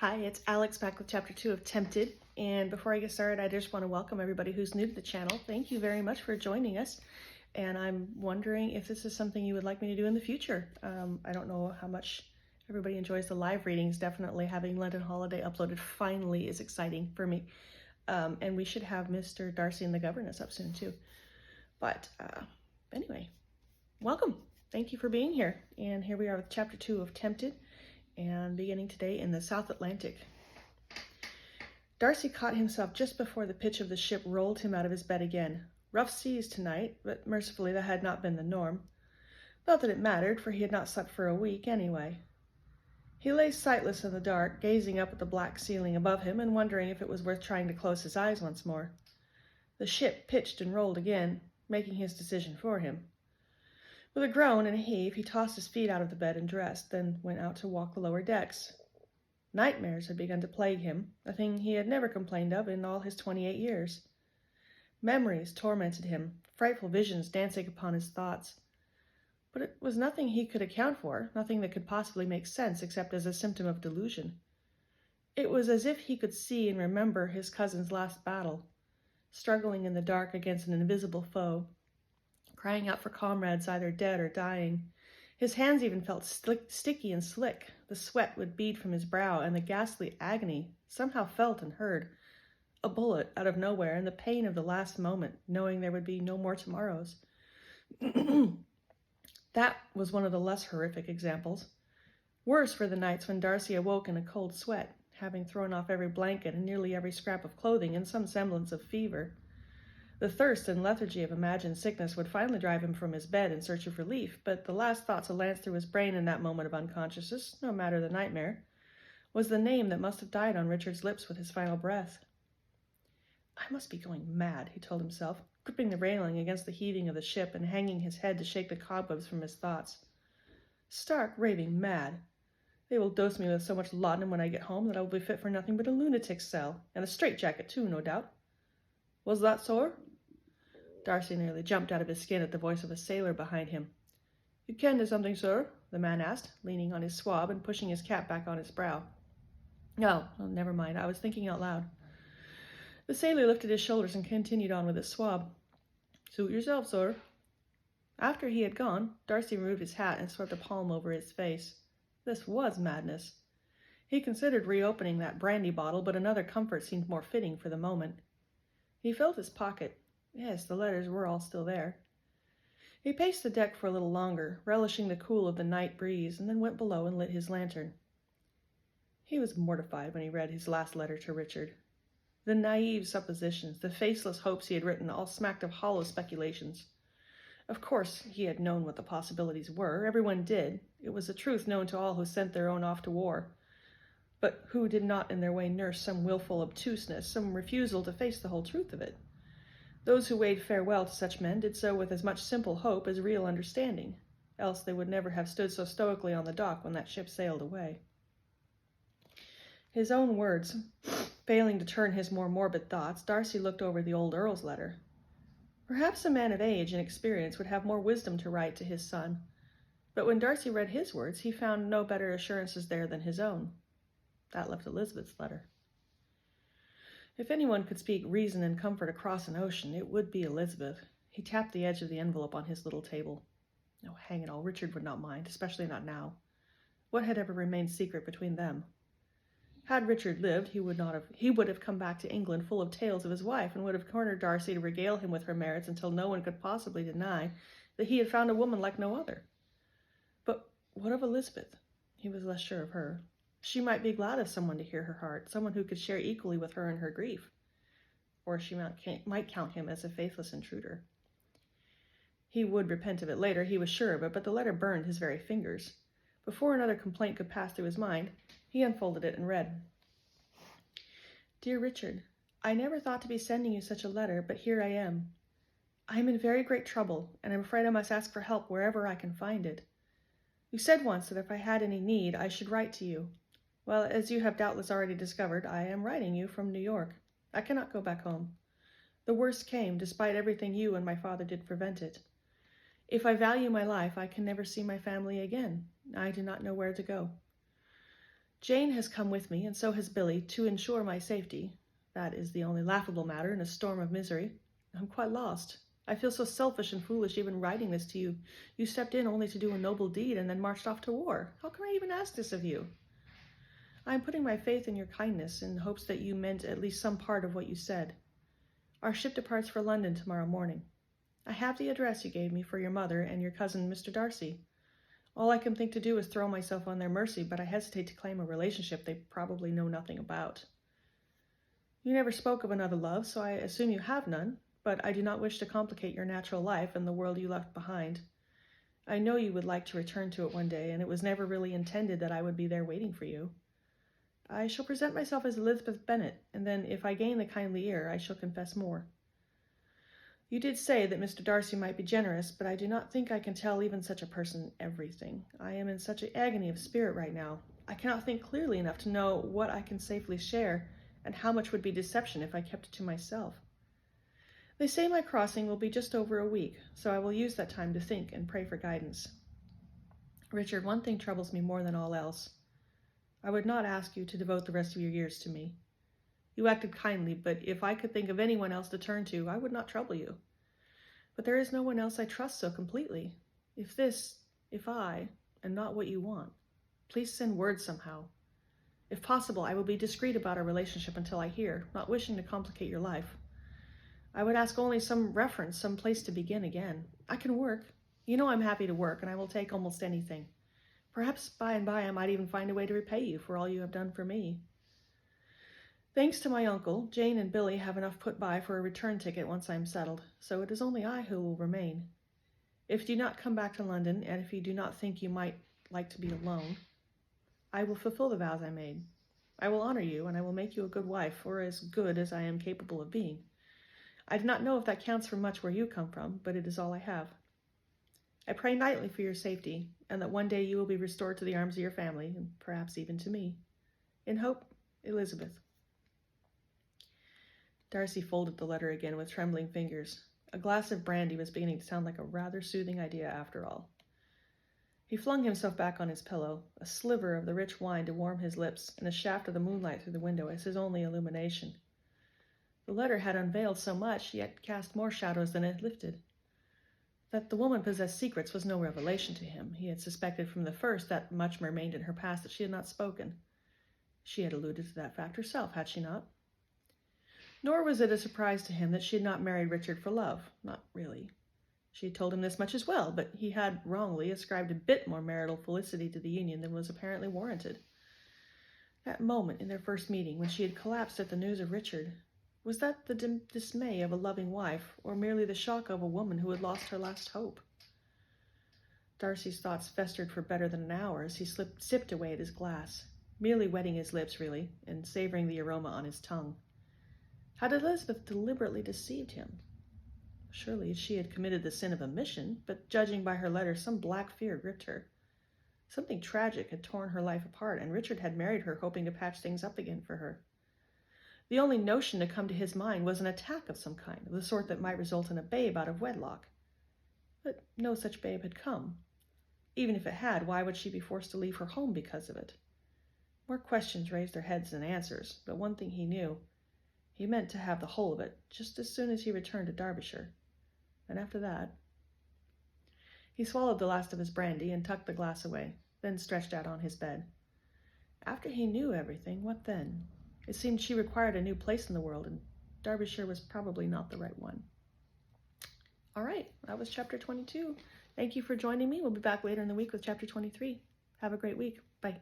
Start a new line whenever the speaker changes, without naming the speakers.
Hi, it's Alex back with chapter 2 of Tempted. And before I get started, I just want to welcome everybody who's new to the channel. Thank you very much for joining us. And I'm wondering if this is something you would like me to do in the future. I don't know how much everybody enjoys the live readings. Definitely having London Holiday uploaded finally is exciting for me. And we should have Mr. Darcy and the Governess up soon too. But anyway, welcome. Thank you for being here. And here we are with chapter 2 of Tempted, and beginning today in the South Atlantic. Darcy caught himself just before the pitch of the ship rolled him out of his bed again. Rough seas tonight, but mercifully that had not been the norm. Not that it mattered, for he had not slept for a week anyway. He lay sightless in the dark, gazing up at the black ceiling above him and wondering if it was worth trying to close his eyes once more. The ship pitched and rolled again, making his decision for him. With a groan and a heave, he tossed his feet out of the bed and dressed, then went out to walk the lower decks. Nightmares had begun to plague him, a thing he had never complained of in all his 28 years. Memories tormented him, frightful visions dancing upon his thoughts. But it was nothing he could account for, nothing that could possibly make sense except as a symptom of delusion. It was as if he could see and remember his cousin's last battle, struggling in the dark against an invisible foe, crying out for comrades either dead or dying. His hands even felt sticky and slick. The sweat would bead from his brow, and the ghastly agony, somehow felt and heard. A bullet out of nowhere, and the pain of the last moment, knowing there would be no more tomorrows. That was one of the less horrific examples. Worse were the nights when Darcy awoke in a cold sweat, having thrown off every blanket and nearly every scrap of clothing in some semblance of fever. The thirst and lethargy of imagined sickness would finally drive him from his bed in search of relief, but the last thought to lance through his brain in that moment of unconsciousness, no matter the nightmare, was the name that must have died on Richard's lips with his final breath. I must be going mad, he told himself, gripping the railing against the heaving of the ship and hanging his head to shake the cobwebs from his thoughts. Stark raving mad. They will dose me with so much laudanum when I get home that I will be fit for nothing but a lunatic's cell, and a straitjacket too, no doubt. Was that so? Darcy nearly jumped out of his skin at the voice of a sailor behind him. You ken to something, sir? The man asked, leaning on his swab and pushing his cap back on his brow. No, oh, never mind, I was thinking out loud. The sailor lifted his shoulders and continued on with his swab. Suit yourself, sir. After he had gone, Darcy removed his hat and swept a palm over his face. This was madness. He considered reopening that brandy bottle, but another comfort seemed more fitting for the moment. He felt his pocket. Yes, the letters were all still there. He paced the deck for a little longer, relishing the cool of the night breeze, and then went below and lit his lantern. He was mortified when he read his last letter to Richard. The naive suppositions, the faceless hopes he had written, all smacked of hollow speculations. Of course, he had known what the possibilities were. Everyone did. It was a truth known to all who sent their own off to war. But who did not in their way nurse some willful obtuseness, some refusal to face the whole truth of it? Those who waved farewell to such men did so with as much simple hope as real understanding, else they would never have stood so stoically on the dock when that ship sailed away. His own words failing to turn his more morbid thoughts, Darcy looked over the old Earl's letter. Perhaps a man of age and experience would have more wisdom to write to his son, but when Darcy read his words, he found no better assurances there than his own. That left Elizabeth's letter. If anyone could speak reason and comfort across an ocean, it would be Elizabeth. He tapped the edge of the envelope on his little table. No, hang it all, Richard would not mind, especially not now. What had ever remained secret between them? Had Richard lived, he would have come back to England full of tales of his wife, and would have cornered Darcy to regale him with her merits until no one could possibly deny that he had found a woman like no other. But what of Elizabeth? He was less sure of her. She might be glad of someone to hear her heart, someone who could share equally with her in her grief. Or she might count him as a faithless intruder. He would repent of it later, he was sure of it, but the letter burned his very fingers. Before another complaint could pass through his mind, he unfolded it and read. Dear Richard, I never thought to be sending you such a letter, but here I am. I am in very great trouble, and I'm afraid I must ask for help wherever I can find it. You said once that if I had any need, I should write to you. Well, as you have doubtless already discovered, I am writing you from New York. I cannot go back home. The worst came, despite everything you and my father did to prevent it. If I value my life, I can never see my family again. I do not know where to go. Jane has come with me, and so has Billy, to ensure my safety. That is the only laughable matter in a storm of misery. I'm quite lost. I feel so selfish and foolish even writing this to you. You stepped in only to do a noble deed and then marched off to war. How can I even ask this of you? I am putting my faith in your kindness in hopes that you meant at least some part of what you said. Our ship departs for London tomorrow morning. I have the address you gave me for your mother and your cousin, Mr. Darcy. All I can think to do is throw myself on their mercy, but I hesitate to claim a relationship they probably know nothing about. You never spoke of another love, so I assume you have none, but I do not wish to complicate your natural life and the world you left behind. I know you would like to return to it one day, and it was never really intended that I would be there waiting for you. I shall present myself as Elizabeth Bennet, and then if I gain the kindly ear, I shall confess more. You did say that Mr. Darcy might be generous, but I do not think I can tell even such a person everything. I am in such an agony of spirit right now. I cannot think clearly enough to know what I can safely share, and how much would be deception if I kept it to myself. They say my crossing will be just over a week, so I will use that time to think and pray for guidance. Richard, one thing troubles me more than all else. I would not ask you to devote the rest of your years to me. You acted kindly, but if I could think of anyone else to turn to, I would not trouble you. But there is no one else I trust so completely. If I, am not what you want, please send word somehow. If possible, I will be discreet about our relationship until I hear, not wishing to complicate your life. I would ask only some reference, some place to begin again. I can work. You know I'm happy to work, and I will take almost anything. Perhaps by and by I might even find a way to repay you for all you have done for me. Thanks to my uncle, Jane and Billy have enough put by for a return ticket once I am settled, so it is only I who will remain. If you do not come back to London, and if you do not think you might like to be alone, I will fulfill the vows I made. I will honor you, and I will make you a good wife, or as good as I am capable of being. I do not know if that counts for much where you come from, but it is all I have. I pray nightly for your safety, and that one day you will be restored to the arms of your family, and perhaps even to me. In hope, Elizabeth. Darcy folded the letter again with trembling fingers. A glass of brandy was beginning to sound like a rather soothing idea after all. He flung himself back on his pillow, a sliver of the rich wine to warm his lips, and a shaft of the moonlight through the window as his only illumination. The letter had unveiled so much, yet cast more shadows than it had lifted. That the woman possessed secrets was no revelation to him. He had suspected from the first that much remained in her past that she had not spoken. She had alluded to that fact herself, had she not? Nor was it a surprise to him that she had not married Richard for love. Not really. She had told him this much as well, but he had wrongly ascribed a bit more marital felicity to the union than was apparently warranted. That moment in their first meeting, when she had collapsed at the news of Richard, was that the dismay of a loving wife, or merely the shock of a woman who had lost her last hope? Darcy's thoughts festered for better than an hour as he sipped away at his glass, merely wetting his lips, really, and savoring the aroma on his tongue. Had Elizabeth deliberately deceived him? Surely she had committed the sin of omission, but judging by her letter, some black fear gripped her. Something tragic had torn her life apart, and Richard had married her hoping to patch things up again for her. The only notion to come to his mind was an attack of some kind, of the sort that might result in a babe out of wedlock. But no such babe had come. Even if it had, why would she be forced to leave her home because of it? More questions raised their heads than answers, but one thing he knew. He meant to have the whole of it, just as soon as he returned to Derbyshire. And after that... He swallowed the last of his brandy and tucked the glass away, then stretched out on his bed. After he knew everything, what then? It seemed she required a new place in the world, and Derbyshire was probably not the right one. All right, that was chapter 22. Thank you for joining me. We'll be back later in the week with chapter 23. Have a great week. Bye.